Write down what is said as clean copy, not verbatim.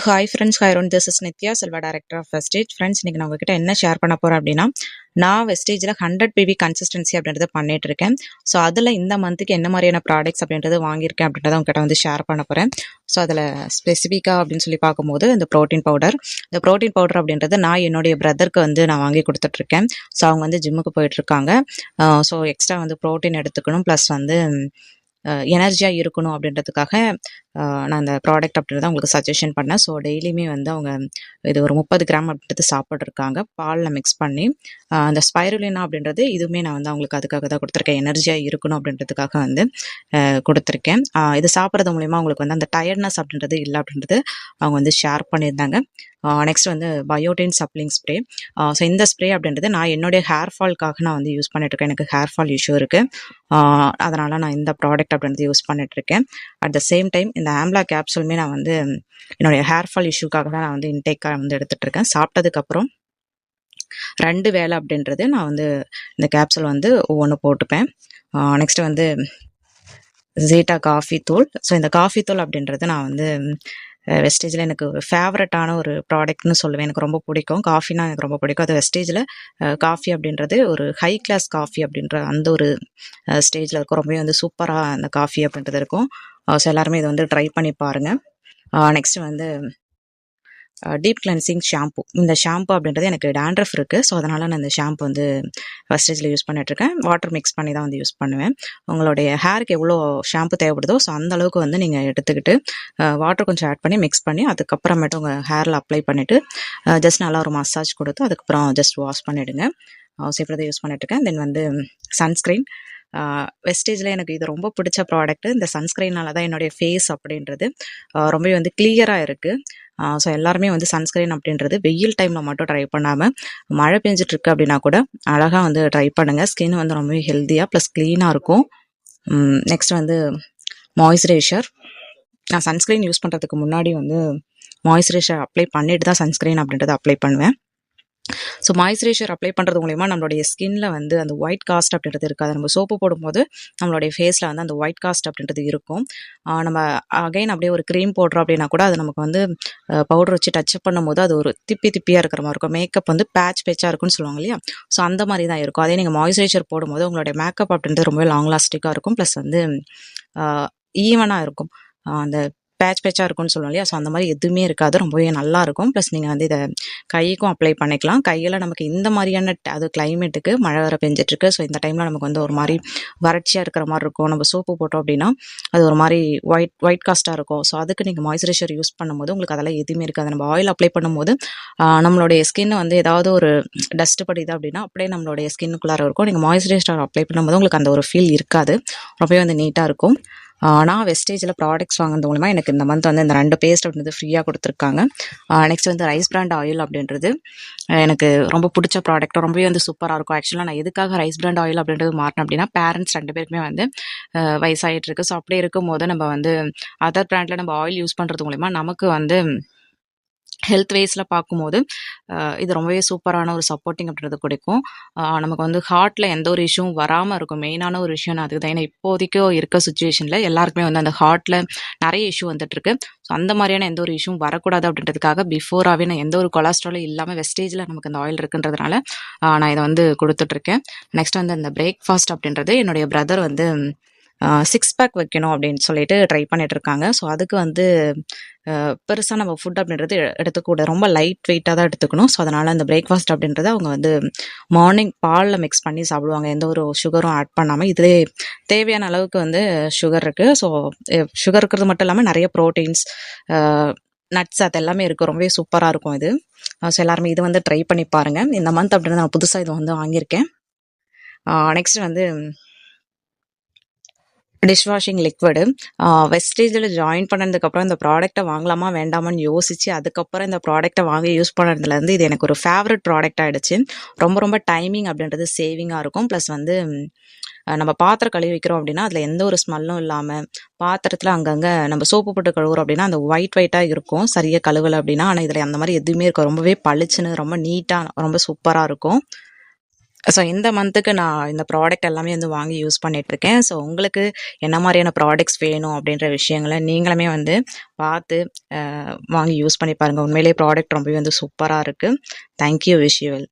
Hi friends, hi Ron. This is Nithya Selva, director of wastage. Friends, இன்னைக்கு நான் உங்ககிட்ட என்ன ஷேர் பண்ண போகிறேன் அப்படின்னா, நான் வெஸ்டேஜில் 100 பிவி கன்சிஸ்டன்சி அப்படின்றத பண்ணிட்டு இருக்கேன். ஸோ அதில் இந்த மந்த்துக்கு என்ன மாதிரியான ப்ராடக்ட்ஸ் அப்படின்றது வாங்கியிருக்கேன் அப்படின்றத உங்ககிட்ட வந்து ஷேர் பண்ண போகிறேன். ஸோ அதில் ஸ்பெசிஃபிக்காக அப்படின்னு சொல்லி பார்க்கும்போது இந்த ப்ரோட்டீன் பவுடர் அப்படின்றது நான் என்னுடைய பிரதருக்கு வந்து நான் வாங்கி கொடுத்துட்ருக்கேன். ஸோ அவங்க வந்து ஜிம்முக்கு போயிட்டுருக்காங்க. ஸோ எக்ஸ்ட்ரா வந்து ப்ரோட்டீன் எடுத்துக்கணும், ப்ளஸ் வந்து எனர்ஜியாக இருக்கணும் அப்படின்றதுக்காக நான் அந்த ப்ராடக்ட் அப்படின்றத அவங்களுக்கு சஜஷன் பண்ணேன். ஸோ டெய்லியுமே வந்து அவங்க இது ஒரு 30 கிராம் அப்படின்றது சாப்பிட்ருக்காங்க, பாலில் மிக்ஸ் பண்ணி. அந்த ஸ்பைருலினா அப்படின்றது இதுவுமே நான் வந்து அவங்களுக்கு அதுக்காக தான் கொடுத்துருக்கேன், எனர்ஜியாக இருக்கணும் அப்படின்றதுக்காக வந்து கொடுத்துருக்கேன். இது சாப்பிட்றது மூலிமா அவங்களுக்கு வந்து அந்த டயர்ட்னஸ் அப்படின்றது இல்லை அப்படின்றது அவங்க வந்து ஷேர் பண்ணியிருந்தாங்க. நெக்ஸ்ட் வந்து பயோட்டின் சப்ளிங் ஸ்ப்ரே. ஸோ இந்த ஸ்ப்ரே அப்படின்றது நான் என்னுடைய ஹேர் ஃபால்க்காக நான் வந்து யூஸ் பண்ணிட்டுருக்கேன். எனக்கு ஹேர் ஃபால் இஷ்யூ இருக்குது, அதனால் நான் இந்த ப்ராடக்ட் அப்படின்றது யூஸ் பண்ணிட்டுருக்கேன். அட் த சேம் டைம் இந்த ஆம்லா கேப்சூலுமே நான் வந்து என்னுடைய ஹேர் ஃபால் இஷ்யூக்காக தான் நான் வந்து இன்டேக்காக வந்து எடுத்துகிட்ருக்கேன். சாப்பிட்டதுக்கப்புறம் 2 வேளை அப்படின்றது நான் வந்து இந்த கேப்சூல் வந்து ஒவ்வொன்று போட்டுப்பேன். நெக்ஸ்ட்டு வந்து ஜீட்டா காஃபி தூள். ஸோ இந்த காஃபி தூள் அப்படின்றது நான் வந்து வெஸ்டேஜில் எனக்கு ஒரு ஃபேவரட்டான ஒரு ப்ராடக்ட்னு சொல்லுவேன். எனக்கு ரொம்ப பிடிக்கும், காஃபினா எனக்கு ரொம்ப பிடிக்கும். அது வெஸ்டேஜில் காஃபி அப்படின்றது ஒரு ஹை கிளாஸ் காஃபி அப்படின்ற அந்த ஒரு ஸ்டேஜில் இருக்கும். ரொம்பவே வந்து சூப்பராக அந்த காஃபி அப்படின்றது இருக்கும். ஸோ எல்லாருமே இதை வந்து ட்ரை பண்ணி பாருங்கள். நெக்ஸ்ட் வந்து டீப் கிளென்சிங் ஷாம்பு. இந்த ஷாம்பு அப்படின்றது எனக்கு டேண்ட்ரஃப் இருக்குது. ஸோ அதனால் நான் இந்த ஷாம்பு வந்து வெஸ்டேஜில் யூஸ் பண்ணிகிட்ருக்கேன். வாட்டர் மிக்ஸ் பண்ணி தான் வந்து யூஸ் பண்ணுவேன். உங்களுடைய ஹேருக்கு எவ்வளோ ஷாம்பு தேவைப்படுதோ ஸோ அந்த அளவுக்கு வந்து நீங்கள் எடுத்துக்கிட்டு வாட்டர் கொஞ்சம் ஆட் பண்ணி மிக்ஸ் பண்ணி அதுக்கப்புறமேட்டு உங்கள் ஹேரில் அப்ளை பண்ணிவிட்டு ஜஸ்ட் நல்லா ஒரு மசாஜ் கொடுத்து அதுக்கப்புறம் ஜஸ்ட் வாஷ் பண்ணிவிடுங்க. ஸோ இப்படி தான் யூஸ் பண்ணிகிட்ருக்கேன். தென் வந்து சன்ஸ்க்ரீன். வெஸ்டேஜில் எனக்கு இது ரொம்ப பிடிச்ச ப்ராடக்ட்டு. இந்த சன்ஸ்க்ரீனால தான் என்னுடைய ஃபேஸ் அப்படின்றது ரொம்பவே வந்து கிளியராக இருக்குது. ஸோ எல்லாருமே வந்து சன்ஸ்க்ரீன் அப்படின்றது வெயில் டைமில் மட்டும் ட்ரை பண்ணாமல் மழை பெஞ்சிட்ருக்கு அப்படின்னா கூட அழகாக வந்து ட்ரை பண்ணுங்கள். ஸ்கின் வந்து ரொம்பவே ஹெல்த்தியாக ப்ளஸ் க்ளீனாக இருக்கும். நெக்ஸ்ட் வந்து மாய்ஸ்சரைசர். நான் சன்ஸ்க்ரீன் யூஸ் பண்ணுறதுக்கு முன்னாடி வந்து மாய்ஸ்சரைசர் அப்ளை பண்ணிட்டு தான் சன்ஸ்க்ரீன் அப்படின்றத அப்ளை பண்ணுவேன். ஸோ மாய்ஸ்சரைசர் அப்ளை பண்ணுறது மூலிமா நம்மளுடைய ஸ்கின்னில் வந்து அந்த ஒயிட் காஸ்ட் அப்படின்றது இருக்காது. நம்ம சோப்பு போடும்போது நம்மளுடைய ஃபேஸில் வந்து அந்த ஒயிட் காஸ்ட் அப்படின்றது இருக்கும். நம்ம அகைன் அப்படியே ஒரு க்ரீம் போடுறோம் அப்படின்னா கூட அது நமக்கு வந்து பவுடர் வச்சு டச் பண்ணும்போது அது ஒரு திப்பியாக இருக்கிற மாதிரி இருக்கும். மேக்கப் வந்து பேட்சாக இருக்குன்னு சொல்லுவாங்க இல்லையா, ஸோ அந்த மாதிரி தான் இருக்கும். அதே நீங்கள் மாய்ஸ்சரைசர் போடும்போது உங்களுடைய மேக்கப் அப்படின்றது ரொம்ப லாங் லாஸ்டிக்காக இருக்கும், ப்ளஸ் வந்து ஈவனாக இருக்கும். அந்த பேட்சாக இருக்கும்னு சொல்லுவோம் இல்லையா, ஸோ அந்த மாதிரி எதுவுமே இருக்காது, ரொம்பவே நல்லாயிருக்கும். ப்ளஸ் நீங்கள் வந்து இதை கைக்கும் அப்ளை பண்ணிக்கலாம். கையில் நமக்கு இந்த மாதிரியான அது கிளைமேட்டுக்கு மழை வர பெஞ்சிட்ருக்கு. ஸோ இந்த டைமில் நமக்கு வந்து ஒரு மாதிரி வறட்சியாக இருக்கிற மாதிரி இருக்கும். நம்ம சோப்பு போட்டோம் அப்படின்னா அது ஒரு மாதிரி ஒயிட் காஸ்ட்டாக இருக்கும். ஸோ அதுக்கு நீங்கள் மாய்ஸ்சரைசர் யூஸ் பண்ணும்போது உங்களுக்கு அதெல்லாம் எதுவுமே இருக்காது. நம்ம ஆயில் அப்ளை பண்ணும்போது நம்மளுடைய ஸ்கின் வந்து ஏதாவது ஒரு டஸ்ட் படிது அப்படின்னா அப்படியே நம்மளுடைய ஸ்கின்னுக்குள்ளார இருக்கும். நீங்கள் மாய்ஸ்சரைசர் அப்ளை பண்ணும்போது உங்களுக்கு அந்த ஒரு ஃபீல் இருக்காது, ரொம்பவே வந்து நீட்டாக இருக்கும். நான் வெஸ்டேஜில் ப்ராடக்ட்ஸ் வாங்குறது மூலமா எனக்கு இந்த மந்த் வந்து இந்த 2 பேஸ்ட் அப்படின்றது ஃப்ரீயாக கொடுத்துருக்காங்க. நெக்ஸ்ட் வந்து ரைஸ் பிராண்ட் ஆயில் அப்படின்றது எனக்கு ரொம்ப பிடிச்ச ப்ராடக்ட், ரொம்பவே வந்து சூப்பராக இருக்கும். ஆக்சுவலாக நான் எதுக்காக ரைஸ் பிராண்ட் ஆயில் அப்படின்றது மாறினேன் அப்படின்னா, பேரண்ட்ஸ் 2 பேருக்குமே வந்து வயசாகிட்டு இருக்கு. ஸோ அப்படியே இருக்கும் போது நம்ம வந்து அதர் பிராண்டில் நம்ம ஆயில் யூஸ் பண்ணுறது மூலிமா நமக்கு வந்து ஹெல்த் வைஸில் பார்க்கும்போது இது ரொம்பவே சூப்பரான ஒரு சப்போர்ட்டிங் அப்படின்றது கொடுக்கும். நமக்கு வந்து ஹார்ட்டில் எந்த ஒரு இஷ்யூவும் வராமல் இருக்கும். மெயினான ஒரு விஷயம் நான் அதுக்கு தான். ஏன்னா இப்போதைக்கு இருக்க சுச்சுவேஷனில் எல்லாருக்குமே வந்து அந்த ஹார்ட்டில் நிறைய இஷ்யூ வந்துட்டுருக்கு. ஸோ அந்த மாதிரியான எந்த ஒரு இஷ்யூவும் வரக்கூடாது அப்படின்றதுக்காக பிஃபோராகவே நான் எந்த ஒரு கொலஸ்ட்ராலும் இல்லாமல் வெஸ்டேஜில் நமக்கு அந்த ஆயில் இருக்குன்றதுனால நான் இதை வந்து கொடுத்துட்ருக்கேன். நெக்ஸ்ட் வந்து அந்த பிரேக்ஃபாஸ்ட் அப்படின்றது என்னுடைய பிரதர் வந்து 6 பேக் வைக்கணும் அப்படின்னு சொல்லிட்டு ட்ரை பண்ணிட்டு இருக்காங்க. ஸோ அதுக்கு வந்து பெருசாக நம்ம ஃபுட் அப்படின்றது எடுத்துக்கூட ரொம்ப லைட் வெயிட்டாக தான் எடுத்துக்கணும். ஸோ அதனால் அந்த பிரேக்ஃபாஸ்ட் அப்படின்றத அவங்க வந்து மார்னிங் பாலில் மிக்ஸ் பண்ணி சாப்பிடுவாங்க, எந்த ஒரு சுகரும் ஆட் பண்ணாமல். இதிலே தேவையான அளவுக்கு வந்து சுகர் இருக்குது. ஸோ சுகர் இருக்கிறது மட்டும் இல்லாமல் நிறைய ப்ரோட்டீன்ஸ், நட்ஸ் அது எல்லாமே இருக்குது. ரொம்பவே சூப்பராக இருக்கும் இது. ஸோ எல்லாருமே இது வந்து ட்ரை பண்ணி பாருங்கள். இந்த மந்த் அப்படின்றது நான் புதுசாக இது வந்து வாங்கியிருக்கேன். நெக்ஸ்ட் வந்து டிஷ்வாஷிங் லிக்விடு. வெஸ்டேஜில் ஜாயின் பண்ணதுக்கப்புறம் இந்த ப்ராடக்ட்டை வாங்கலாமா வேண்டாமான்னு யோசித்து அதுக்கப்புறம் இந்த ப்ராடக்ட்டை வாங்கி யூஸ் பண்ணுறதுலேருந்து இது எனக்கு ஒரு ஃபேவரட் ப்ராடக்ட் ஆகிடுச்சு. ரொம்ப டைமிங் அப்படின்றது சேவிங்காக இருக்கும். ப்ளஸ் வந்து நம்ம பாத்திரம் கழுவி வைக்கிறோம் அப்படின்னா அதில் எந்த ஒரு ஸ்மெல்லும் இல்லாமல், பாத்திரத்தில் அங்கங்கே நம்ம சோப்பு போட்டு கழுவுறோம் அப்படின்னா அந்த ஒயிட்டாக இருக்கும் சரியாக கழுவலை அப்படின்னா. ஆனால் இதில் அந்த மாதிரி எதுவுமே இருக்கும், ரொம்பவே பளிச்சுன்னு ரொம்ப நீட்டாக ரொம்ப சூப்பராக இருக்கும். ஸோ இந்த மந்த்துக்கு நான் இந்த ப்ராடக்ட் எல்லாமே வந்து வாங்கி யூஸ் பண்ணிகிட்ருக்கேன். ஸோ உங்களுக்கு என்ன மாதிரியான ப்ராடக்ட்ஸ் வேணும் அப்படின்ற விஷயங்கள நீங்களுமே வந்து பார்த்து வாங்கி யூஸ் பண்ணி பாருங்கள். உண்மையிலேயே ப்ராடக்ட் ரொம்பவே வந்து சூப்பராக இருக்குது. தேங்க்யூ. Wish you well.